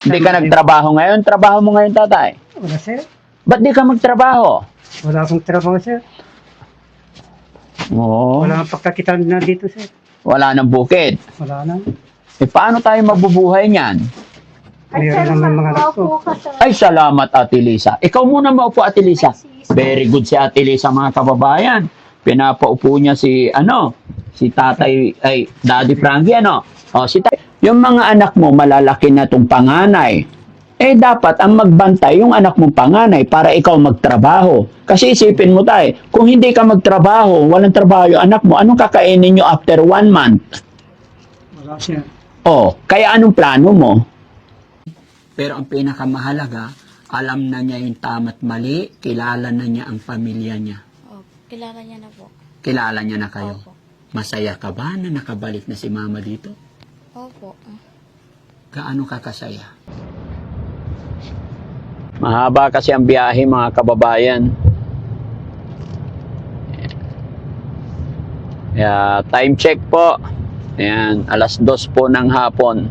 Hindi ka nagtrabaho ngayon? Trabaho mo ngayon, tatay? Wala, sir. Ba't di ka magtrabaho? Wala akong trabaho, sir. Oo. Wala akong pagkakitaan na dito, sir. Wala nang bukid. Wala na. Eh, paano tayo mabubuhay niyan? Mayroon naman mga anak ko. Ay, salamat, Ate Lisa. Ikaw muna maupo, Ate Lisa. Very good si Ate Lisa, mga kababayan. Pinapaupo niya si tatay, ay, Daddy Frankie, O, si tatay. Yung mga anak mo, malalaki na itong panganay. Eh, dapat ang magbantay yung anak mong panganay para ikaw magtrabaho. Kasi isipin mo tayo, kung hindi ka magtrabaho, walang trabaho yung anak mo, anong kakainin nyo after 1 month? Wala, sir. Kaya anong plano mo? Pero ang pinakamahalaga, alam na niya yung tama't mali, kilala na niya ang pamilya niya. Kilala niya na po. Kilala niya na kayo. Opo. Masaya ka ba na nakabalik na si mama dito? Opo. Gaano ka kasaya? Mahaba kasi ang biyahe, mga kababayan. Time check po. Ayan, 2:00 po ng hapon.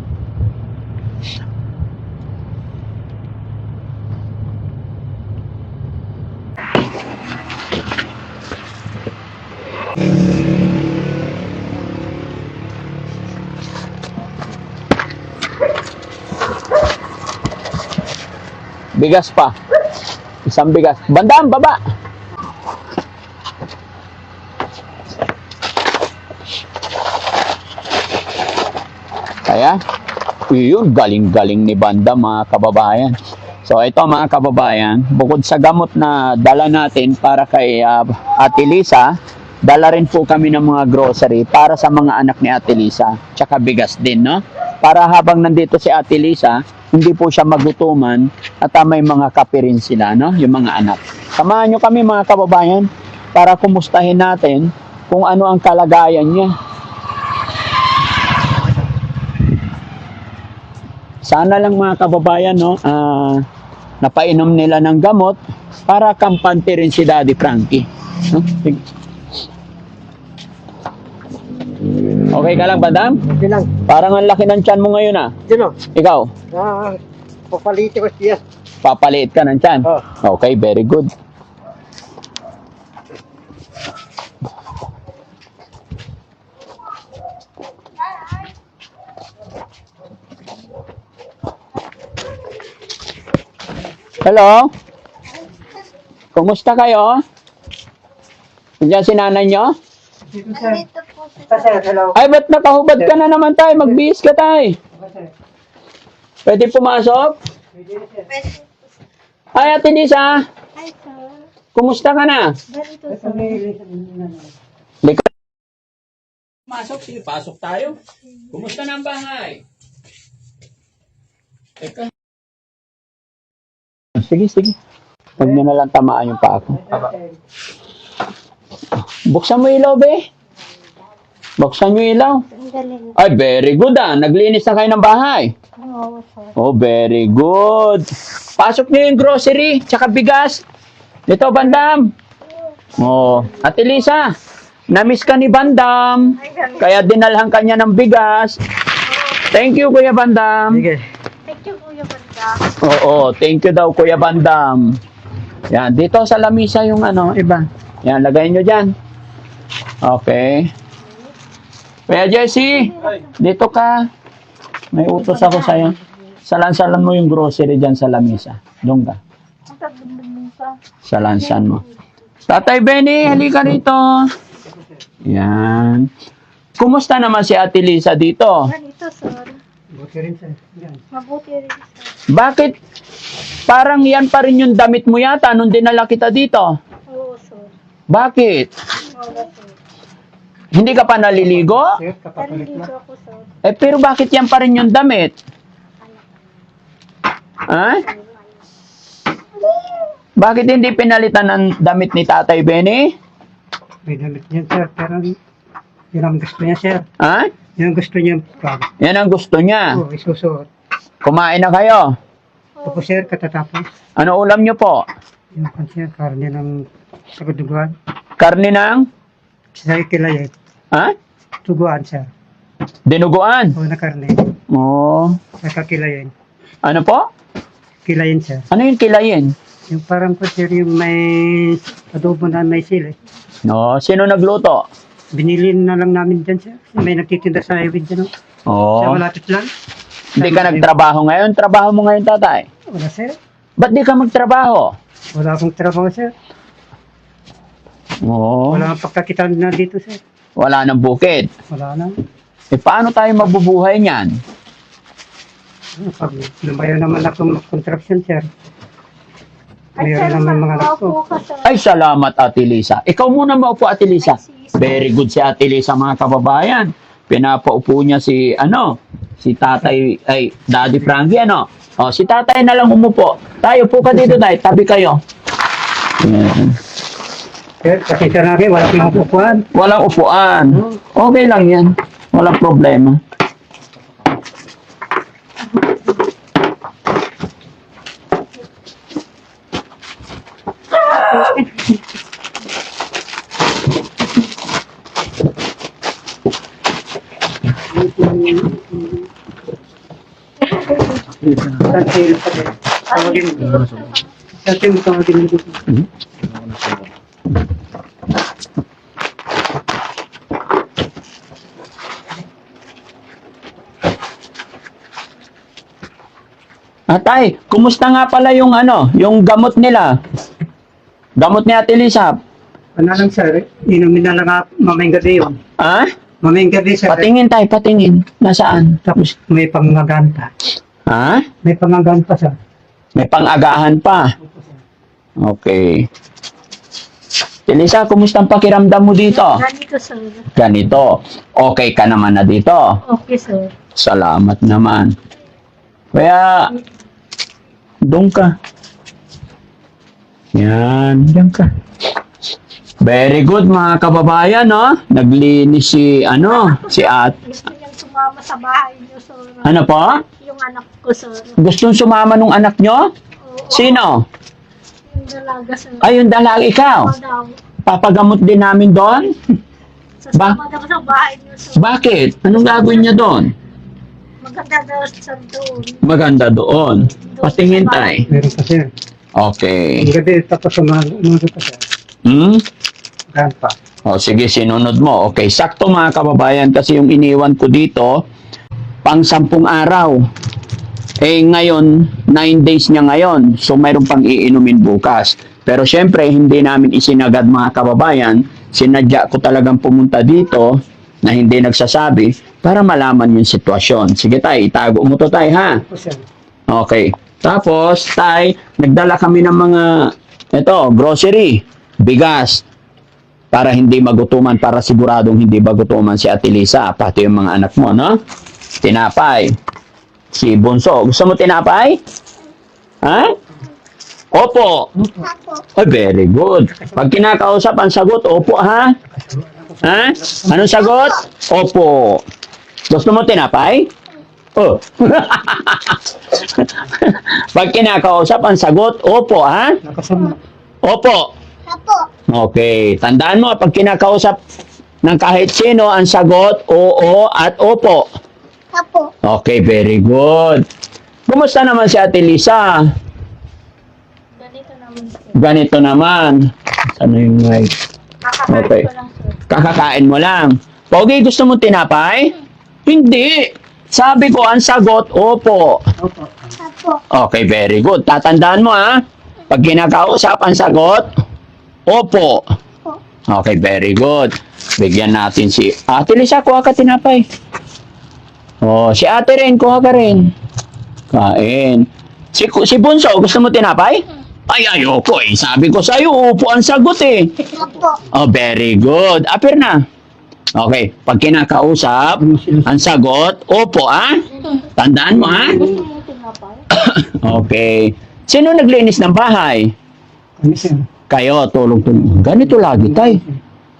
Bigas pa. Isang bigas. Bandam, baba! Kaya, yun, galing-galing ni Bandam, mga kababayan. So, ito mga kababayan, bukod sa gamot na dala natin para kay Ate Lisa, dala rin po kami ng mga grocery para sa mga anak ni Ate Lisa. Tsaka bigas din, no? Para habang nandito si Ate Lisa, hindi po siya magutuman at may mga kape rin sila, no? Yung mga anak. Samahan nyo kami, mga kababayan, para kumustahin natin kung ano ang kalagayan niya. Sana lang, mga kababayan, no, napainom nila ng gamot para kampante rin si Daddy Frankie. No? Okay ka lang, Bandam? Okay lang. Parang ang laki ng tiyan mo ngayon, Sino? Ikaw, Papalito ko siya. papaliit ka ng tiyan? Oh. Okay, very good. Hello? Kumusta kayo? Nandiyan si nanay nyo? Dito, sir. Sir, hello. Ay, ba't nakahubad ka na naman tayo? Magbihis ka tayo. Pwede pumasok? Ay, Ate Lisa, Hi, sir. kumusta ka na? Ganito, Ito, Likod. Pasok, sige, pasok tayo. Kumusta na ang bahay? Teka. Sige, sige. Huwag nyo na lang tamaan yung paa ko. Buksan mo ilaw, be. Buksan nyo ilaw. Ang galing. Ay, very good Naglinis na kayo ng bahay. Oo, sir. Oh, very good. Pasok nyo yung grocery, tsaka bigas. Dito, Bandam. Oh, Ate Lisa, na-miss ka ni Bandam. Kaya dinalhan ka niya ng bigas. Thank you, Kuya Bandam. Sige. Thank you, Kuya Banda. Oo, thank you daw, Kuya Bandam. Yan, dito sa lamisa yung iba. Yan, lagay nyo dyan. Okay. Kuya Jesse, dito ka. May utos ako sa'yo. Salansalan mo yung grocery dyan sa lamisa. Doon ka. Salansan mo. Tatay Benny, halika rito. Yan. Kumusta naman si Ate Lisa dito? Ganito, sir. Buti rin, sir. Yan. Mabuti rin, sir. Bakit parang yan pa rin yung damit mo yata nung dinala kita dito? Oo, sir. Bakit? Wala, sir. Hindi ka pa naliligo? Sir, kapapalit Naliligo na. ako, sir. Pero bakit yan pa rin yung damit? Ha? Bakit hindi pinalitan ng damit ni Tatay Benny? May damit niyan, sir. Pero yun ang gusto niya, sir. Ha? Yun ang gusto niya. Yan ang gusto niya. Oo, isusuot. Kumain na kayo. Tapos, sir, katatapos. Ano ulam nyo po? Yung sir, karne ng tagaduguan. Karne ng? Sa kilayin. Ha? Tuguan, sir. Dinuguan. O na karne. Oh. Sa kakilayin. Ano po? Kilayin, sir. Ano yung kilayin? Yung parang po, sir, yung may adobo na may sili. No, sino nagluto? Binili na lang namin dyan, sir. May nagtitinda sa highway dyan. Oh. Sa Oo. malapit lang. Hindi ka nagtrabaho ngayon? Trabaho mo ngayon, tatay? Wala, sir. Ba't di ka magtrabaho? Wala akong trabaho, sir. Oo. Wala akong pagkakitaan na dito, sir. Wala nang bukid. Wala na. Eh, paano tayo mabubuhay niyan? Pag lumayo naman akong construction, sir. Ay, Mayroon sir, naman mga anak ko. maupo ka, sir. Ay, salamat, Ate Lisa. Ikaw muna maupo, Ate Lisa. Very good si Ate Lisa, mga kababayan. Pinapaupo niya si, si tatay, ay, Daddy Frankie, O, si tatay na lang umupo. Tayo, po ka dito, tayo. Tabi kayo. Yan. Sir, kasi sir namin, wala akong upuan. Walang upuan. Okay lang yan. Walang problema. Sir, tawagin mo. Sir, tawagin mo dito. Tay, kumusta nga pala yung yung gamot nila? Gamot ni Ate Lisa. Ano lang, sir? Inumin na lang mamayang gabi yun. Ha? Mamayang gabi, sir. Patingin tayo, patingin. Nasaan? Tapos may pangagaan pa. Ha? May pangagaan pa, sir. May pang-agahan pa. Okay. Ate Lisa, kumusta ang pakiramdam mo dito? Ganito, sir. Ganito. Okay ka naman na dito. Okay, sir. Salamat naman. Kaya, doon ka. Yan, diyan ka. Very good, mga kababayan, no? Naglinis si, si At. Gusto niyang sumama sa bahay niyo, sir. Ano po? Yung anak ko, sir. Gustong sumama nung anak nyo? Oo, Sino? yung dalaga, sir. Ay, yung dalag ikaw. Ako daw. Papagamot din namin doon? Sasama daw sa bahay niyo, sir. Bakit? Anong gagawin niya doon? Maganda daw, sir, doon. Maganda doon. Patingin tayo. Meron pa, sir. Okay. Ang gabi, tapos sumunod pa, sir. Gaan pa. O sige, sinunod mo. Okay, sakto mga kababayan kasi yung iniwan ko dito, pang 10 araw. Eh ngayon, 9 days niya ngayon. So mayroon pang iinumin bukas. Pero syempre, hindi namin isinagad mga kababayan. Sinadya ko talagang pumunta dito na hindi nagsasabi para malaman yung sitwasyon. Sige tay, itago mo to tay ha. Opo, sir. Okay. Tapos, tay, nagdala kami ng mga, grocery, bigas, para hindi magutuman, para siguradong hindi magutuman si Ate Lisa, pati yung mga anak mo, no? Tinapay. Si Bunso. Gusto mo tinapay? Ha? Opo. Oh, very good. Pag kinakausap, ang sagot, opo, ha? Ha? Anong sagot? Opo. Gusto mo tinapay? Oh. Pag kinakausap, ang sagot, opo, ha? Nakasama. Opo. Apo. Okay. Tandaan mo, pag kinakausap ng kahit sino, ang sagot, oo at opo. Apo. Okay, very good. Kumusta naman si Ate Lisa? Ganito naman, sir. Ganito naman. Ano yung mic? Kakakain Okay. ko lang, sir. Kakakain mo lang. Pogi, gusto mo tinapay? Hindi. Sabi ko, ang sagot, opo. Opo. Apo. Okay, very good. Tatandaan mo, ha? Pag kinakausap, ang sagot, opo. Okay, very good. Bigyan natin si Ate Lisa, kuha ka tinapay. Oh, si Ate rin, kuha ka rin. Kain. Si Bunso, gusto mo tinapay? Ay, ayoko eh. Sabi ko sa'yo, upo ang sagot eh. Apo. Oh, very good. Apir na. Okay, pag kinakausap, ang sagot, opo, ah? Tandaan mo, ha? Gusto mo tinapay? Okay. Sino naglinis ng bahay? Kami, sir. Kayo, tulong-tulong. Ganito lagi, tay.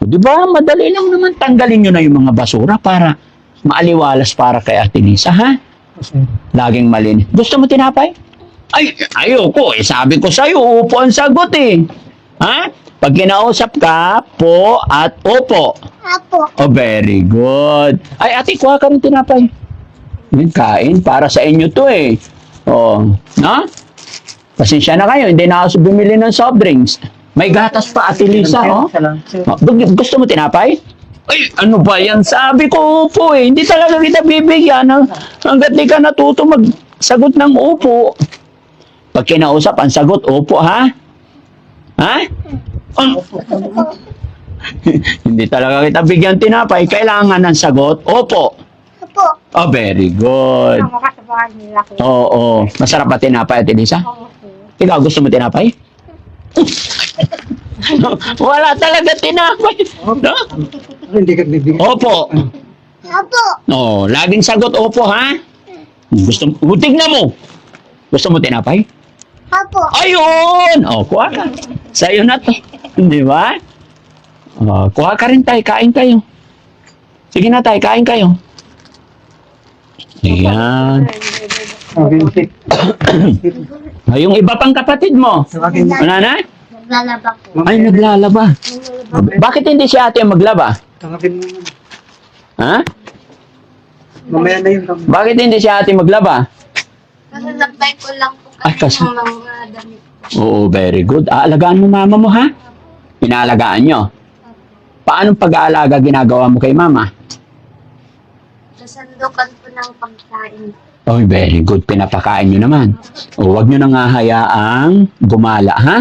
Di ba, madali lang naman tanggalin nyo na yung mga basura para maaliwalas para kay Ate Lisa, ha? Opo, sir. Laging malinis. Gusto mo tinapay? Ay, ayoko. Eh, sabi ko sa'yo, upo ang sagot eh. Ha? Pag kinausap ka, po at opo. Apo. Oh, very good. Ay, ate, kuha ka rin tinapay. Yan, kain. Para sa inyo to eh. Oh, no? Pasensya na kayo, hindi na ako bumili ng soft drinks. May gatas pa, Ate Lisa, oh. Salamat, sir. Oh, gusto mo tinapay? Ay, ano ba yan? Sabi ko, upo eh. Hindi talaga kita bibigyan hanggat di ka natuto magsagot ng upo. Pag kinausap, ang sagot, upo, ha? Ha? Oh. Hindi talaga kita bigyan tinapay. Kailangan ng sagot, opo. Opo. Oh, very good. Ang makasabahan nila ko. Oo. Masarap ba tinapay, Ate Lisa? Oo, sir. Ikaw, gusto mo tinapay? Wala talaga tinapay. No? Hindi ka bibigyan. Opo. Opo. Oh, laging sagot, opo, ha? Gusto mo, tignan mo. Gusto mo tinapay? Opo. Ayun! Oh, kuha ka. Sa'yo na to. Di ba? Oh, kuha ka rin tayo. Kain kayo. Sige na tayo. Kain kayo. Ayan. Okay, okay. Ay, yung iba pang kapatid mo. Tawagin mo. Wala na? Naglalaba po. Ay, naglalaba. Bakit hindi si ate ang maglaba? Tawagin mo. Ha? Mamaya na yun. Bakit hindi si ate maglaba? Nalalabay ko lang po Ay, kasi- ng mga damit. Oo, very good. Aalagaan mo mama mo, ha? Inaalagaan nyo. Paano pag-aalaga ginagawa mo kay mama? Nasandukan po ng pagkain. Oh, very good. Pinapakain nyo naman. O, huwag nyo nang hayaang gumala, ha?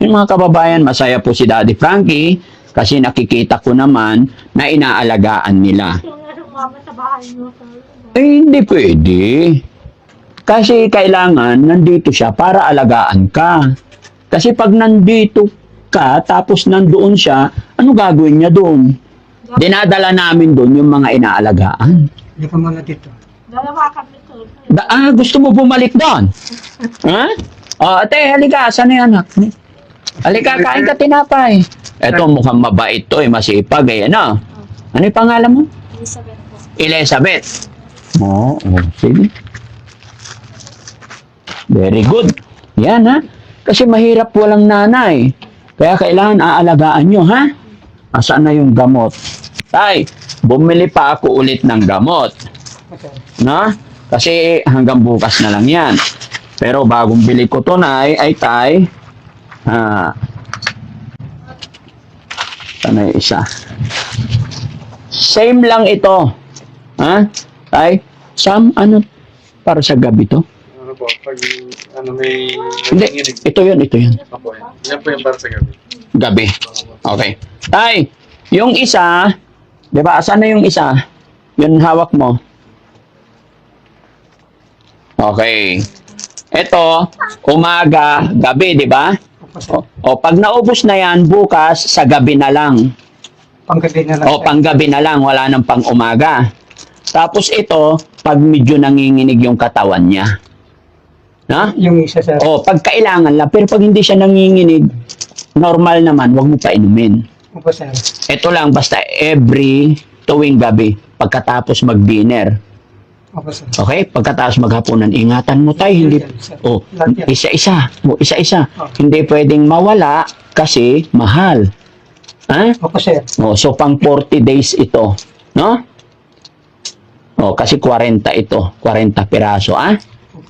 Yung mga kababayan, masaya po si Daddy Frankie kasi nakikita ko naman na inaalagaan nila. Mama sa bahay mo, sir. Eh, hindi pwede. Kasi kailangan nandito siya para alagaan ka. Kasi pag nandito ka, tapos nandoon siya, ano gagawin niya doon? Dinadala namin doon yung mga inaalagaan. Hindi ka muna dito. Dalawa kami, sir. Gusto mo bumalik doon? Ha? O, ate, halika. Saan na yan, anak? Halika, kain ka tinapay. Eto, mukhang mabait to, masipag, eh, ano? Ano yung pangalan mo? Elizabeth po. Elizabeth. Oo, sige. Very good. Yan, ha? Kasi mahirap walang nanay. Kaya kailangan aalagaan nyo, ha? Asaan na yung gamot? Tay, bumili pa ako ulit ng gamot. Okay. No? Kasi hanggang bukas na lang yan. Pero bagong bili ko to na ay tay. Sana yung isa. Same lang ito. Ha? Tay, Sam, ano? Para sa gabi to? Ano po, pag ano may Hindi, nanginginig ito yun. po yan. Yan po yung para sa gabi. Gabi. Okay. Tay, yung isa, di ba, asan na yung isa? Yung hawak mo. Okay. Ito, umaga, gabi, di ba? Opo, sir. O, pag naubos na yan, bukas, sa gabi na lang. Panggabi na lang. O, panggabi na lang, wala nang pang umaga. Tapos ito, pag medyo nanginginig yung katawan niya. Na? Yung isa, sir. O, pag kailangan lang. Pero pag hindi siya nanginginig, normal naman, wag mo pa inumin. Opo, sir. Ito lang, basta every tuwing gabi, pagkatapos mag-dinner. Opo, sir. Okay? Pagkatapos maghapunan, ingatan mo tayo. Hindi, oh, isa-isa. O, isa-isa. Hindi pwedeng mawala kasi mahal. Ha? Opo, sir. O, so pang 40 days ito. No? O, kasi 40 ito. 40 piraso, ah? Opo,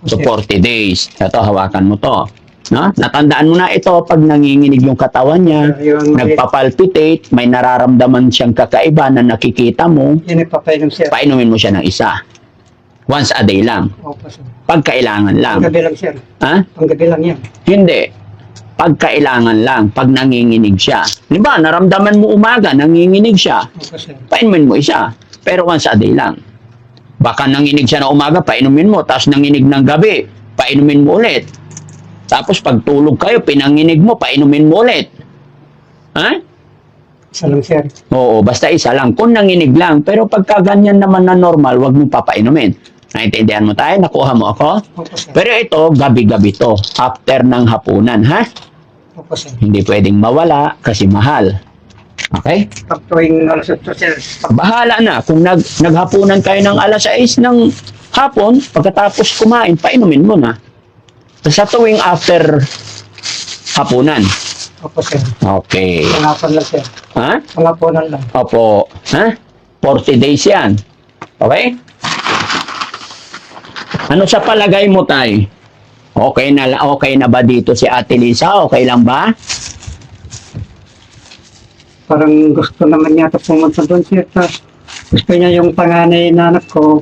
So, sir. 40 days. Ito, hawakan mo to. No? Natandaan mo na ito pag nanginginig yung katawan niya, Yung- nagpapalpitate, may nararamdaman siyang kakaiba na nakikita mo, Yan ipapainom, sir. painumin mo siya ng isa. Once a day lang. Opo, sir. Pag kailangan lang. Panggabi lang, sir. Ha? Panggabi lang yan. Hindi. Pag kailangan lang. Pag nanginginig siya. Di ba? Naramdaman mo umaga, nanginginig siya. Opo, sir. Painumin mo isa. Pero once a day lang. Baka nanginig siya na umaga, painumin mo. Tapos nanginig ng gabi, painumin mo ulit. Tapos pag tulog kayo, pinanginig mo, painumin mo ulit. Ha? Isa lang, sir. Oo, basta isa lang. Kung nanginig lang. Pero pagka ganyan naman na normal, wag mo papainumin. Naintindihan mo tayo? Nakuha mo ako? Opo, sir. Pero ito, gabi-gabi to. After ng hapunan, ha? Opo, sir. Hindi pwedeng mawala kasi mahal. Okay? Pag tuwing alas 8, sir. Bahala na. Kung naghapunan kayo ng alas 6 ng hapon, pagkatapos kumain, painumin mo na. Sa tuwing after hapunan. Opo, sir. Okay. Pangapan lang, sir. Ha? Pangapunan lang. Opo. Ha? 40 days yan. Okay? Ano sa palagay mo, Tay? Okay na ba dito si Ate Lisa? Okay lang ba? Parang gusto naman yata pumunta doon siya. Gusto niya yung panganay na anak ko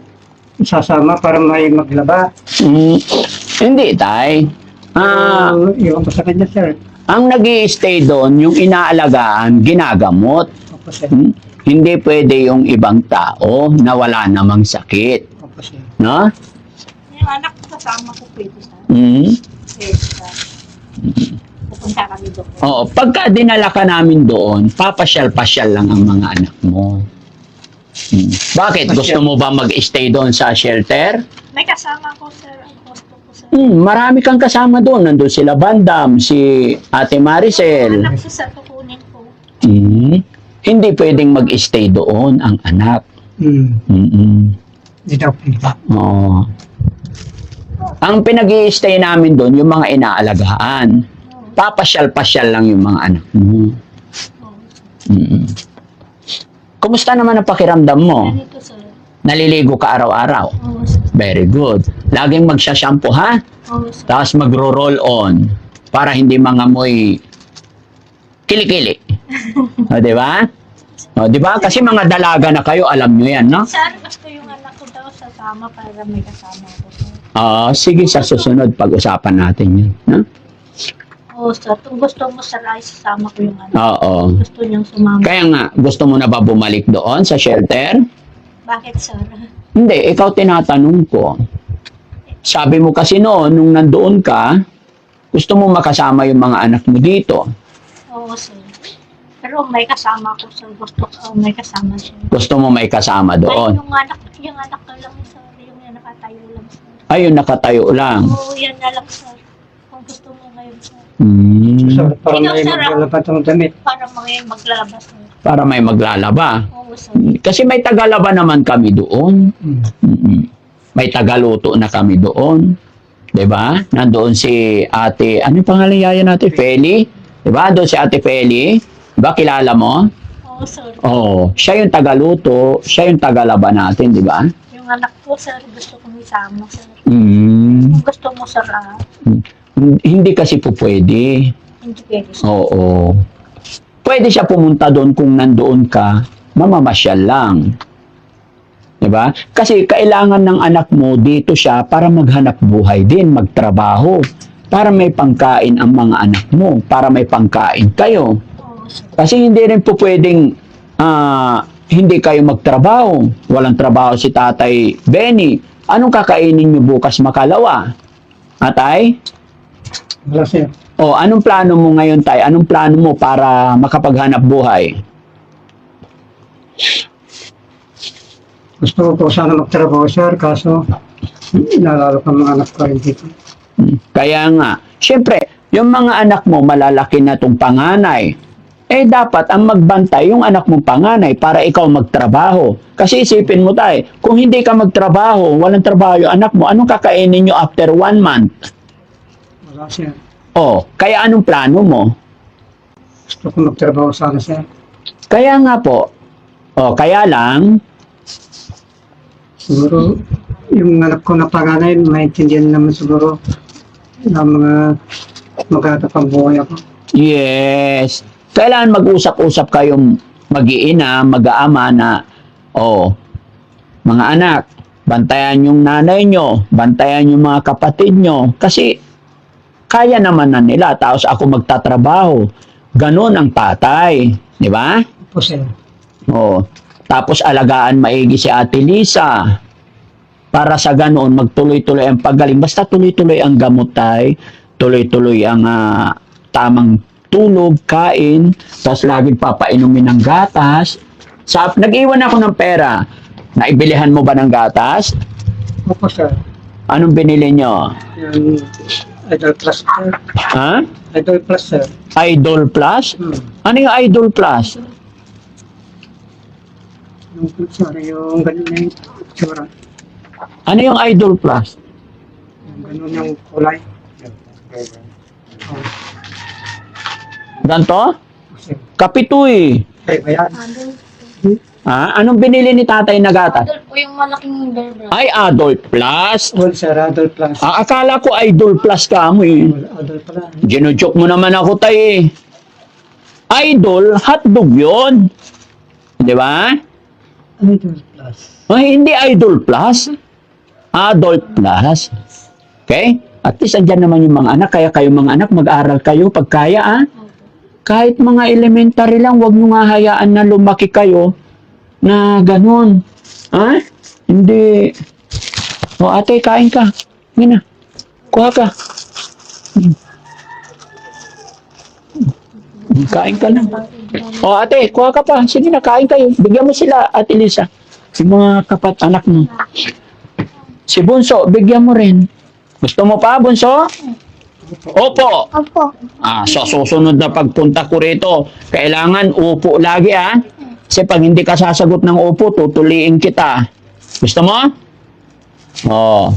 sasama para may maglaba. Hindi, Tay. Iwan ko sa kanya, sir. Ang nag-i-stay doon, yung inaalagaan, ginagamot. Opo, sir. Hindi pwede yung ibang tao na wala namang sakit. Opo, sir. No? Yung anak ko kasama ko pwede sa pwede sa pupunta kami doon. Oo, pagka dinala ka namin doon, papasyal-pasyal lang ang mga anak mo. Bakit? Gusto mo ba mag-stay doon sa shelter? May kasama ko, sir. Ang gusto ko, sir. Marami kang kasama doon. Nandun sila Bandam, si Ate Maricel. Anak ko, sir, kukunin ko. Hindi pwedeng mag-stay doon ang anak. Hindi daw pwede. Oo. Ang pinag-i-stay namin doon, yung mga inaalagaan. Papasyal-pasyal lang yung mga anak mo. Kumusta naman ang pakiramdam mo? Ganito, sir. Naliligo ka araw-araw? Oo, sir. Very good. Laging magsha-shampoo, ha? Oo, sir. Tapos magro-roll on para hindi mangamoy kilikili. O, di ba? O, di ba? Kasi mga dalaga na kayo, alam nyo yan, no? Sir, gusto yung anak ko daw sasama para may kasama ko, sir. Sige, sa susunod, pag-usapan natin yun. No? Oo, sir. Kung gusto mo, sir, ay sasama ko yung anak. Oo. Gusto niyang sumama. Kaya nga, gusto mo na ba bumalik doon sa shelter? Bakit, sir? Hindi, ikaw tinatanong ko. Sabi mo kasi noon, nung nandoon ka, gusto mo makasama yung mga anak mo dito. Oo, sir. Pero may kasama ko, sir. Gusto ko, may kasama siya. Gusto mo may kasama Ay, doon. yung anak ko lang, sir. Yung nakatayo lang, sir. Ayun, nakatayo lang. Oo, yan na lang, sir. Kung gusto mo ngayon, sir. So, para Ikaw, may sir, maglalabat ng damit. Para ngayon maglalabas, sir. Para may maglalaba. Oo, sir. Kasi may tagalaba naman kami doon. May tagaluto na kami doon. 'Di ba? Nandoon si Ate, ano yung pangalan yaya natin? Feli? 'Di ba? Doon si Ate Feli. 'Di ba kilala mo? Oo, sir. Oh, siya yung tagaluto, siya yung tagalaba natin, 'di ba? Yung anak ko, sir, gusto kong isama, sir. Mm. Kung gusto mo, sir, Hindi kasi po pwede. hindi pwede, sir. Oo. Pwede siya pumunta doon kung nandoon ka, mamamasyal lang. 'Di ba? Kasi kailangan ng anak mo dito siya para maghanap buhay din, magtrabaho, para may pangkain ang mga anak mo, para may pangkain kayo. Oo, sir. Kasi hindi rin po pwedeng hindi kayo magtrabaho. Walang trabaho si Tatay Benny. Anong kakainin niyo bukas makalawa? Atay? Wala, sir. O, anong plano mo ngayon, Tay? Anong plano mo para makapaghanap buhay? Gusto ko po sana magtrabaho, sir, kaso nalalo ka mga anak ko rin dito. Kaya nga, syempre, yung mga anak mo malalaki na itong panganay, dapat ang magbantay yung anak mong panganay para ikaw magtrabaho. Kasi isipin mo tayo, kung hindi ka magtrabaho, walang trabaho yung anak mo, anong kakainin nyo after 1 month? Wala, sir. Kaya anong plano mo? Gusto ko magtrabaho sana, sir. Kaya nga po, kaya lang, Siguro, yung anak ko na panganay, maintindihan naman siguro ng mga magkatapang buhay ako. yes, kailangan mag-usap-usap kayong mag-iina, mag-aama na, mga anak, bantayan yung nanay nyo, bantayan yung mga kapatid nyo, kasi kaya naman na nila, tapos ako magtatrabaho. Ganon ang tatay, di ba? Po, sir. Tapos alagaan maigi si Ate Lisa. Para sa ganoon, magtuloy-tuloy ang paggaling. Basta tuloy-tuloy ang gamot tay, tuloy-tuloy ang tamang tulog, kain, tapos laging papainumin ng gatas. Nag-iwan ako ng pera. Naibilihan mo ba ng gatas? Opo, sir. Anong binili nyo? Yung Idol Plus, sir. Ha? Idol Plus, sir. Idol Plus? Ano yung Idol Plus? Yung ganun na yung tsura. Ano yung Idol Plus? Yung ganun yung kulay. Ganto? Sir. Kapito eh. Ay, bayan. Ano? Anong binili ni tatay na gatas? Adult po yung malaking Bear Brand. Ay, Adult Plus. Well, sir, adult plus. Akala ko Idol Plus ka mo eh. Well, adult pala. Ginujoke mo naman ako tay. Idol, hotdog yun. Di ba? Adult plus. Ay, hindi Idol Plus. Adult Plus. Okay? At least andyan naman yung mga anak. Kaya kayo mga anak, mag-aral kayo pag kaya ah. Kahit mga elementary lang, wag nyo nga hayaan na lumaki kayo na ganun. Ha? Hindi. O ate, kain ka. Hindi na. Kuha ka. Kain ka lang. O ate, kuha ka pa. Sige na, kain kayo. Bigyan mo sila, Ate Lisa. Yung mga anak mo. Si Bunso, bigyan mo rin. Gusto mo pa, Bunso? Opo. Opo. Sa susunod na pagpunta ko rito, kailangan upo lagi Kasi pag hindi ka sasagot ng upo, tutuliin kita. Gusto mo? Oo.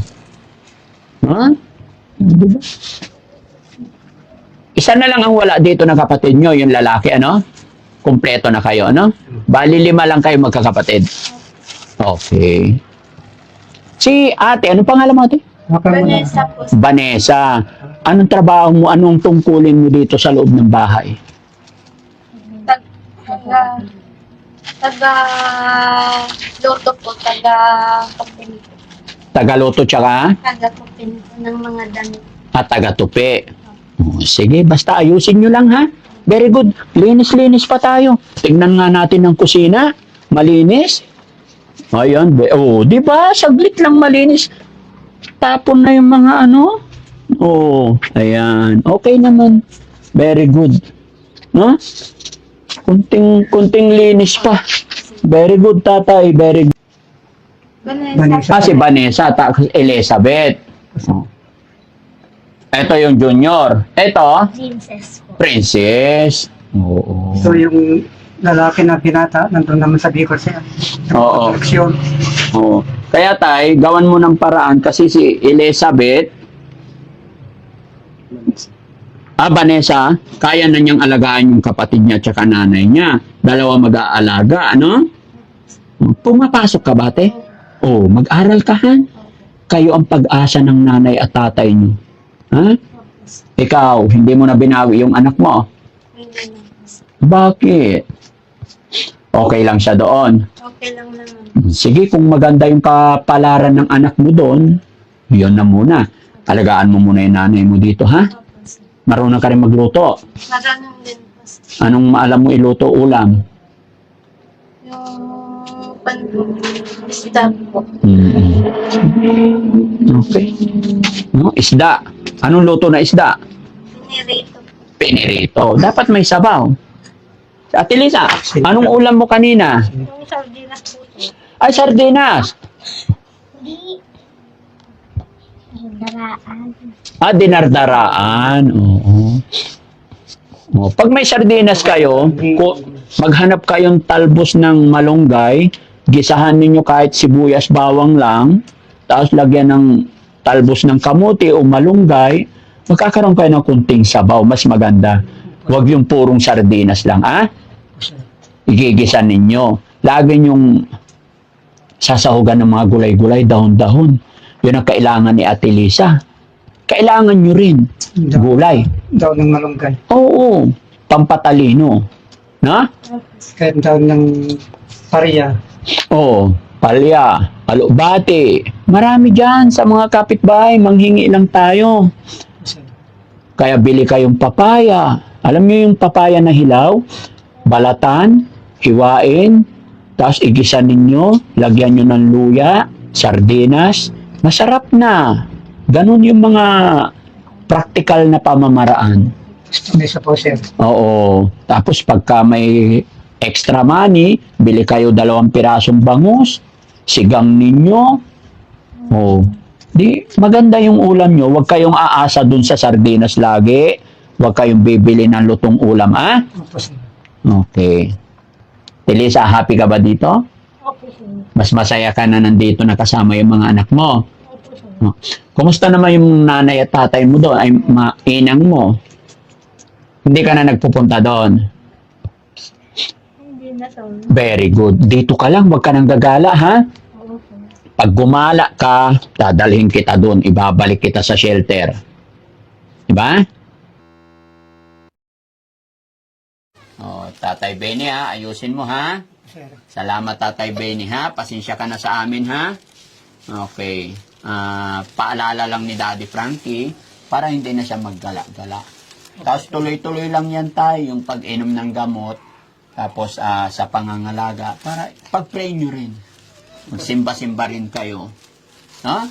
Diba? Isa na lang ang wala dito na kapatid nyo, yung lalaki, ano? Kompleto na kayo, ano? Bali 5 lang kayo magkakapatid. Okay. Si ate, anong pangalan mo ate? Vanessa po. Vanessa. Anong trabaho mo? Anong tungkulin mo dito sa loob ng bahay? Loto po, kapin po. Tagaluto tsaka? Kapin po ng mga damit. At taga-tupi. Sige, basta ayusin nyo lang ha. Very good. Linis-linis pa tayo. Tingnan nga natin ang kusina. Malinis. Ayan. Di ba? Saglit lang malinis. Tapon na yung mga ano. Ayan. Okay naman. Very good. No? Kunting linis pa. Very good, tatay. Very good. Vanessa. Si Vanessa, tapos Elizabeth. Ito yung junior. Ito, Princess po. princess. Oo. So, yung lalaki na binata, nandun naman sa Bicol siya. Oo. Proteksyon. Oo. Kaya tay, gawan mo ng paraan kasi si Elizabeth, Vanessa, kaya na niyang alagaan yung kapatid niya at nanay niya. Dalawa mag-aalaga, ano? Pumapasok ka ba, te? Mag-aral ka, ha? Kayo ang pag-asa ng nanay at tatay niyo. Ha? Ikaw, hindi mo na binawi yung anak mo. Bakit? Okay lang siya doon. Okay lang naman. Sige, kung maganda yung kapalaran ng anak mo doon, yun na muna. Alagaan mo muna yung nanay mo dito, ha? Marunong ka rin magluto. Marunong din po. Anong alam mo iluto ulam? Yung isda po. Okay. No, isda. Anong luto na isda? Pinirito po. Pinirito. Dapat may sabaw. Ate Lisa, anong ulam mo kanina? Yung sardinas po. Ay, sardinas. Hindi. Daraan. Dinardaraan. Oo. Pag may sardinas kayo, maghanap kayong talbos ng malunggay, gisahan ninyo kahit sibuyas, bawang lang, tapos lagyan ng talbos ng kamuti o malunggay, magkakaroon kayo ng kunting sabaw, mas maganda. Huwag yung purong sardinas lang, Igigisan ninyo. Lagi yung sasahugan ng mga gulay-gulay, dahon-dahon. Yun ang kailangan ni Ate Lisa. Kailangan nyo rin. Gulay. Daw ng malunggay. Oo. Pampatalino. Na? Kahit daw ng pariya. Oo. Palya. Alubati. Marami dyan sa mga kapitbahay. Manghingi lang tayo. Kaya bili kayong papaya. Alam nyo yung papaya na hilaw? Balatan, hiwain, tapos igisan ninyo, lagyan nyo ng luya, sardinas, masarap na. Ganon yung mga practical na pamamaraan. May isa po, sir. Oo. Tapos pagka may extra money, bili kayo 2 pirasong bangus, sigang ninyo. Di, maganda yung ulam nyo. Huwag kayong aasa dun sa sardinas lagi. Huwag kayong bibili ng lutong ulam, Opo, sir. Okay. Elisa, happy ka ba dito? Okay, sir. Mas masaya ka na nandito na kasama yung mga anak mo. Okay, sir. Kumusta naman yung nanay at tatay mo doon? Ay, inang mo? Hindi ka na nagpupunta doon? Hindi na to. Very good. Dito ka lang, wag ka nang gagala, ha? Oo po. Pag gumala ka, dadalhin kita doon, ibabalik kita sa shelter. Diba? Oh, Tatay Benny ha, ayusin mo ha. Sir. Salamat Tatay Benny ha, pasensya ka na sa amin ha. Okay. Paalala lang ni Daddy Frankie para hindi na siya maggala-gala. Tapos tuloy-tuloy lang yan tayo, yung pag-inom ng gamot, tapos sa pangangalaga, para pag-pray nyo rin. Magsimba-simba rin kayo. Ha?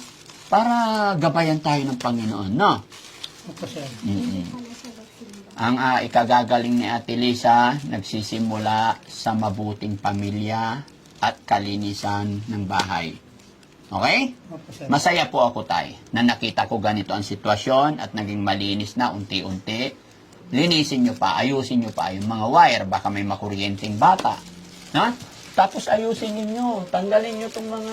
Para gabayan tayo ng Panginoon, no? Opo, sir. Ang ikagagaling ni Ate Lisa, nagsisimula sa mabuting pamilya at kalinisan ng bahay. Okay? Opo, sir. Masaya po ako tay na nakita ko ganito ang sitwasyon at naging malinis na unti-unti. Linisin nyo pa, ayusin nyo pa yung mga wire, baka may makuryenteng bata. Ha? Tapos ayusin niyo, tanggalin nyo itong mga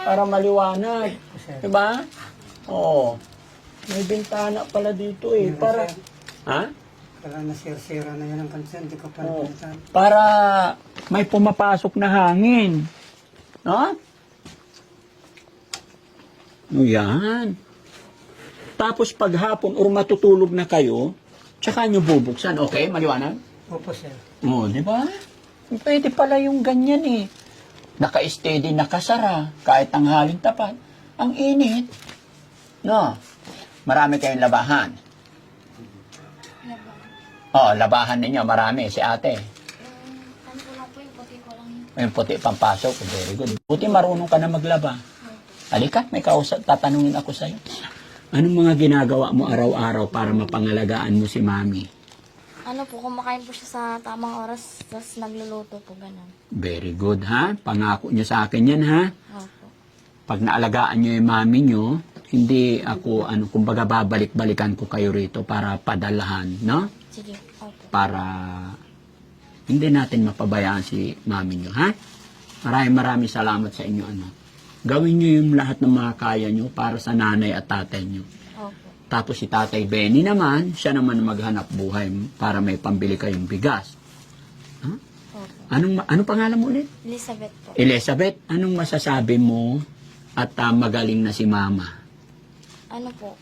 para maliwanag. Diba? Oo. May bintana pala dito eh. Para, ha? Kala na sira-sira na yan ang kansan, di ko pa Oo. napalitan. Para may pumapasok na hangin. No? O yan. Tapos paghapon or matutulog na kayo, tsaka nyo bubuksan. Okay, maliwanag? Opo, sir. Oo, di ba? Pwede pala yung ganyan eh. Naka-steady, nakasara, kahit tanghaling tapat. Ang init. No? Marami kayong labahan. Oh, labahan ninyo, marami. Si ate. Ano ko lang po yung puti ko lang yun. Yung puti pampasok. Very good. Buti marunong ka na maglaba. Halika, may kausap. Tatanungin ako sa'yo. Anong mga ginagawa mo araw-araw para mapangalagaan mo si mami? Ano po, kumakain po siya sa tamang oras, tapos nagluluto po, ganun. Very good, ha? Pangako niyo sa akin yan, ha? Opo. Pag naalagaan niyo yung mami niyo, hindi ako, kumbaga babalik-balikan ko kayo rito para padalahan, no? Sige, opo. Para hindi natin mapabayaan si mami niyo, ha? Maraming salamat sa inyo, anak. Gawin niyo yung lahat ng mga kaya niyo para sa nanay at tatay niyo. Opo. Tapos si Tatay Benny naman, siya naman maghanap buhay para may pambili kayong bigas. Opo. Anong pangalan mo ulit? Elizabeth po. Elizabeth, anong masasabi mo at magaling na si Mama? Ano po,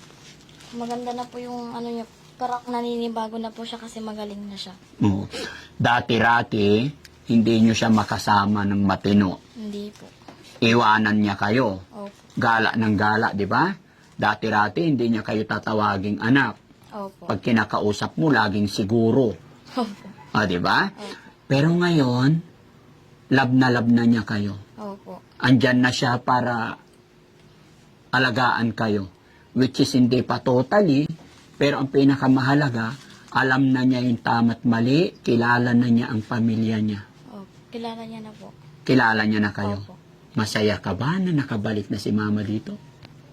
maganda na po yung ano niya, parang naninibago na po siya kasi magaling na siya. Oh. Dati-rati, hindi nyo siya makasama ng matino. Hindi po. Iwanan niya kayo. Opo. Gala ng gala, di ba? Dati-rati, hindi niya kayo tatawaging anak. Opo. Pag kinakausap mo, laging siguro. Opo. Di ba? Opo. Pero ngayon, love na niya kayo. Opo. Andyan na siya para alagaan kayo. Which is hindi pa totally, pero ang pinakamahalaga, alam na niya yung tama't mali, kilala na niya ang pamilya niya. Opo. Kilala niya na po. Kilala niya na kayo. Opo. Masaya ka ba na nakabalik na si Mama dito?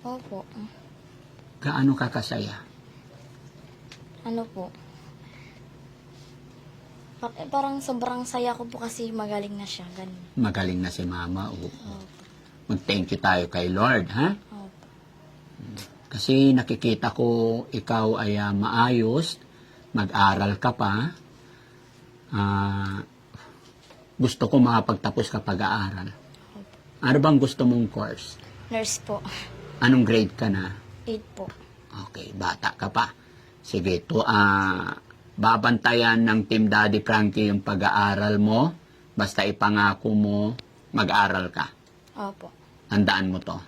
Opo. Gaano ka kasaya? Ano po? Parang sobrang saya ko po kasi magaling na siya. Ganun. Magaling na si Mama. Oo. Opo. Mag-thank you tayo kay Lord, ha? Opo. Kasi nakikita ko ikaw ay maayos, mag-aral ka pa. Gusto ko makapagtapos ka pag-aaral. Ano bang gusto mong course? Nurse po. Anong grade ka na? 8 po. Okay, bata ka pa. Sige, babantayan ng Team Daddy Frankie yung pag-aaral mo. Basta ipangako mo, mag-aral ka. Opo. Tandaan mo to.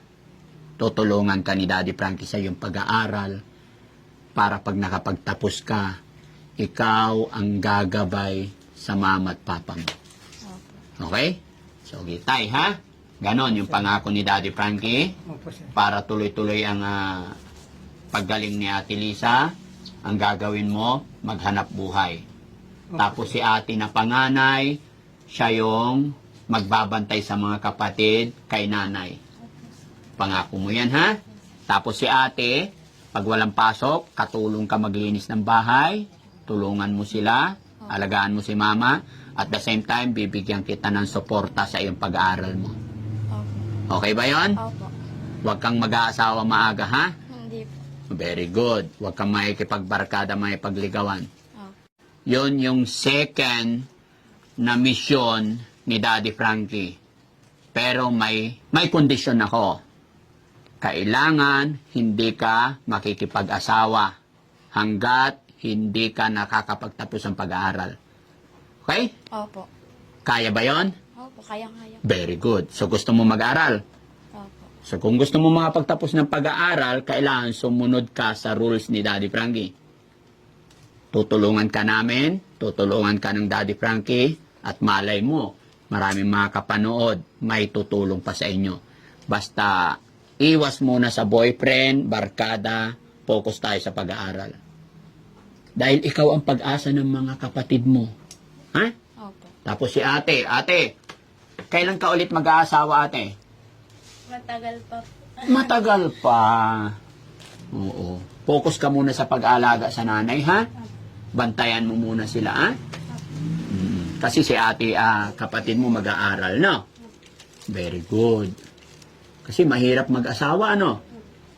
Tutulungan ka ni Daddy Frankie sa yung pag-aaral para pag nakapagtapos ka, ikaw ang gagabay sa mama at papa mo. Opo. Okay? So, gitay ha? Ganon yung pangako ni Daddy Frankie Opo, sir. para tuloy-tuloy ang paggaling ni Ate Lisa. Ang gagawin mo, maghanap buhay. Tapos si ate na panganay, siya yung magbabantay sa mga kapatid kay nanay. Pangako mo yan, ha? Tapos si ate, pag walang pasok, katulong ka maglinis ng bahay, tulungan mo sila, alagaan mo si mama, at the same time, bibigyan kita ng suporta sa iyong pag-aaral mo. Opo. Okay ba yon? Opo. Huwag kang mag-aasawa maaga, ha? Hindi po. Very good. Huwag kang makikipagbarkada, makipagligawan. Opo. Yon yung second na misyon ni Daddy Frankie. Pero may kondisyon ako. Kailangan hindi ka makikipag-asawa hanggat hindi ka nakakapagtapos ng pag-aaral. Okay? Opo. Kaya ba yon? Opo, kaya-kaya. Very good. So gusto mo mag-aral? Opo. So kung gusto mo makapagtapos ng pag-aaral, kailangan sumunod ka sa rules ni Daddy Frankie. Tutulungan ka namin, tutulungan ka ng Daddy Frankie, at malay mo, maraming mga kapanood, may tutulong pa sa inyo. Basta, iwas muna sa boyfriend, barkada, focus tayo sa pag-aaral. Dahil ikaw ang pag-asa ng mga kapatid mo. Ha? Opo. Tapos si ate, kailan ka ulit mag-aasawa, ate? Matagal pa. Matagal pa. Oo. Focus ka muna sa pag-aalaga sa nanay, ha? Bantayan mo muna sila, ha? Kasi si ate, kapatid mo mag-aaral, no? Very good. Kasi mahirap mag-asawa, ano?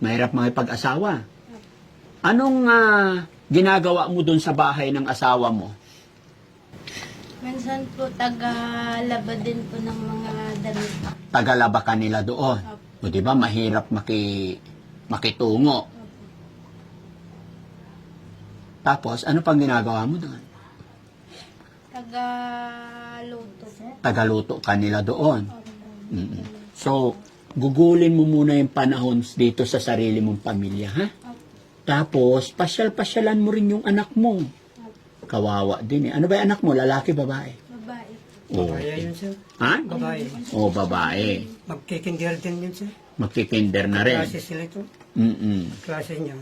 Mahirap makipag-asawa. Anong ginagawa mo dun sa bahay ng asawa mo? Minsan po, taga-laba din po ng mga damit. Tagalaba ka nila doon. O di ba mahirap makitungo. Tapos, ano pang ginagawa mo doon? Taga-luto. Tagaluto ka nila doon. So, gugulin mo muna yung panahon dito sa sarili mong pamilya, ha? Tapos, pasyal-pasyalan mo rin yung anak mo. Kawawa din eh. Ano ba yung anak mo? Lalaki, babae? Babae. Oo. Kaya yun, sir. Ha? Babae. O, babae. Magkikinder din yun, sir. Magkikinder na rin. Klase sila ito. Klase niya.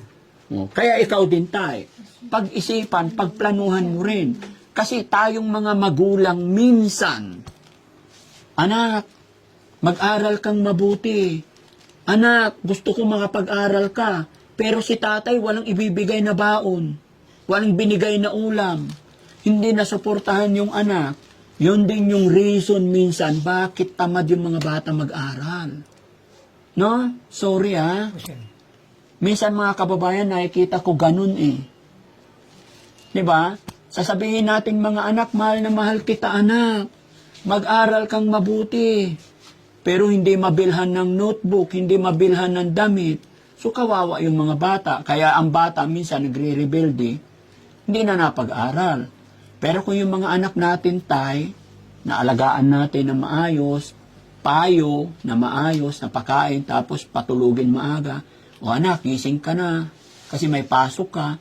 O, kaya ikaw din tay. Pag-isipan, pagplanuhan mo rin. Kasi tayong mga magulang minsan, anak, mag-aral kang mabuti. Anak, gusto ko makapag-aral ka. Pero si tatay walang ibibigay na baon. Walang binigay na ulam. Hindi nasuportahan yung anak. Yun din yung reason minsan bakit tamad yung mga bata mag-aral. No? Sorry ha. Minsan mga kababayan nakikita ko ganun eh. 'Di ba? Sasabihin natin mga anak, mahal na mahal kita anak. Mag-aral kang mabuti. Pero hindi mabilhan ng notebook, hindi mabilhan ng damit. So kawawa yung mga bata. Kaya ang bata minsan nagre-rebelde, hindi na napag-aral. Pero kung yung mga anak natin tay, na alagaan natin na maayos, payo na maayos, na pakain, tapos patulugin maaga, o anak, gising ka na, kasi may pasok ka,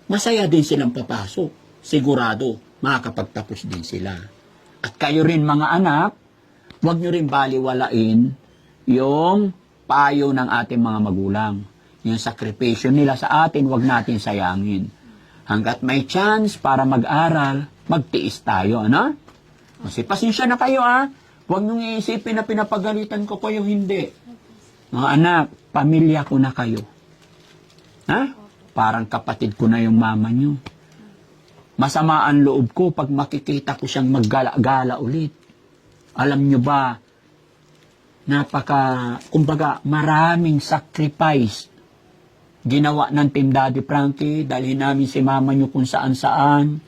masaya din silang papasok. Sigurado, makakapagtapos din sila. At kayo rin mga anak, huwag nyo rin baliwalain yung payo ng ating mga magulang. Yung sakripisyo nila sa atin, huwag natin sayangin. Hanggat may chance para mag-aral, magtiis tayo, ano? Kasi pasensya na kayo, Huwag nyo iisipin na pinapagalitan ko kayo, hindi. Mga anak, pamilya ko na kayo. Ha? Parang kapatid ko na yung mama nyo. Masama ang loob ko pag makikita ko siyang maggala-gala ulit. Alam nyo ba, kumbaga, maraming sacrifice ginawa ng Team Daddy Frankie, dalhin namin si mama nyo kung saan-saan,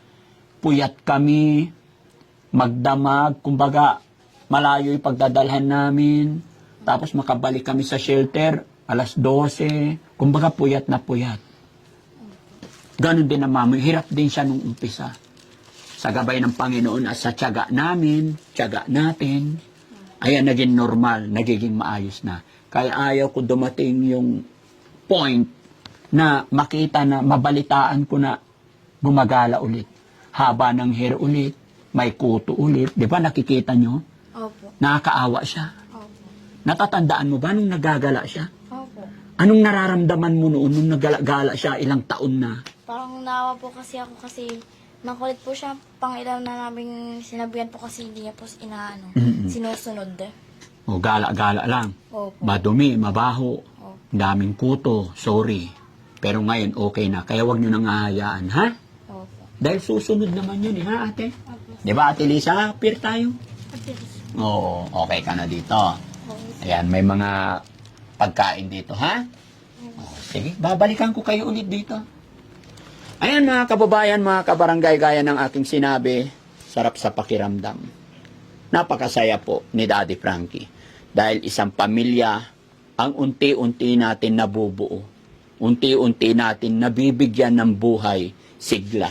puyat kami, magdamag, kumbaga, malayo yung pagdadalhan namin, tapos makabalik kami sa shelter, alas 12, kumbaga puyat na puyat. Ganon din ang mama, hirap din siya nung umpisa. Sa gabay ng Panginoon at sa tiyaga namin, tiyaga natin, ayan, naging normal, nagiging maayos na. Kaya ayaw ko dumating yung point na makita na mabalitaan ko na gumagala ulit. Haba ng hair ulit, may kuto ulit. Di ba nakikita nyo? Opo. Nakakaawa siya. Opo. Natatandaan mo ba nung nagagala siya? Opo. Anong nararamdaman mo noon nung nagagala siya ilang taon na? Parang naawa po kasi ako kasi makulit po siya. Pangilaw na namin sinabihan po kasi hindi niya po sinusunod. O gala-gala lang. Opo. Madumi, mabaho, Opo. daming kuto, sorry. Pero ngayon okay na, kaya wag nyo nang hahayaan, ha? Opo. Dahil susunod naman yun, ha ate? Opo. Di ba ate Lisa, peer tayo? Ate. Oo, okay ka na dito. Opo. Ayan, may mga pagkain dito, ha? O, sige, babalikan ko kayo ulit dito. Ayan mga kababayan, mga kabarangay, gaya ng aking sinabi, sarap sa pakiramdam. Napakasaya po ni Daddy Frankie. Dahil isang pamilya ang unti-unti natin nabubuo. Unti-unti natin nabibigyan ng buhay sigla.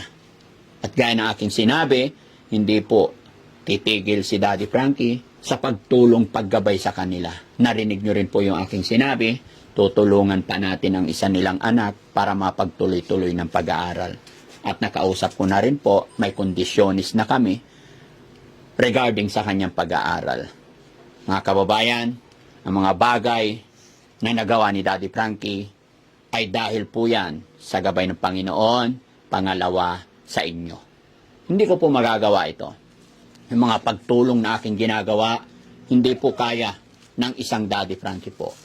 At gaya ng aking sinabi, hindi po titigil si Daddy Frankie sa pagtulong paggabay sa kanila. Narinig nyo rin po yung aking sinabi, tutulungan pa natin ang isa nilang anak para mapagtuloy-tuloy ng pag-aaral. At nakausap ko na rin po, may kondisyonis na kami regarding sa kanyang pag-aaral. Mga kababayan, ang mga bagay na nagawa ni Daddy Frankie ay dahil po yan sa gabay ng Panginoon, pangalawa sa inyo. Hindi ko po magagawa ito. Yung mga pagtulong na aking ginagawa, hindi po kaya ng isang Daddy Frankie po.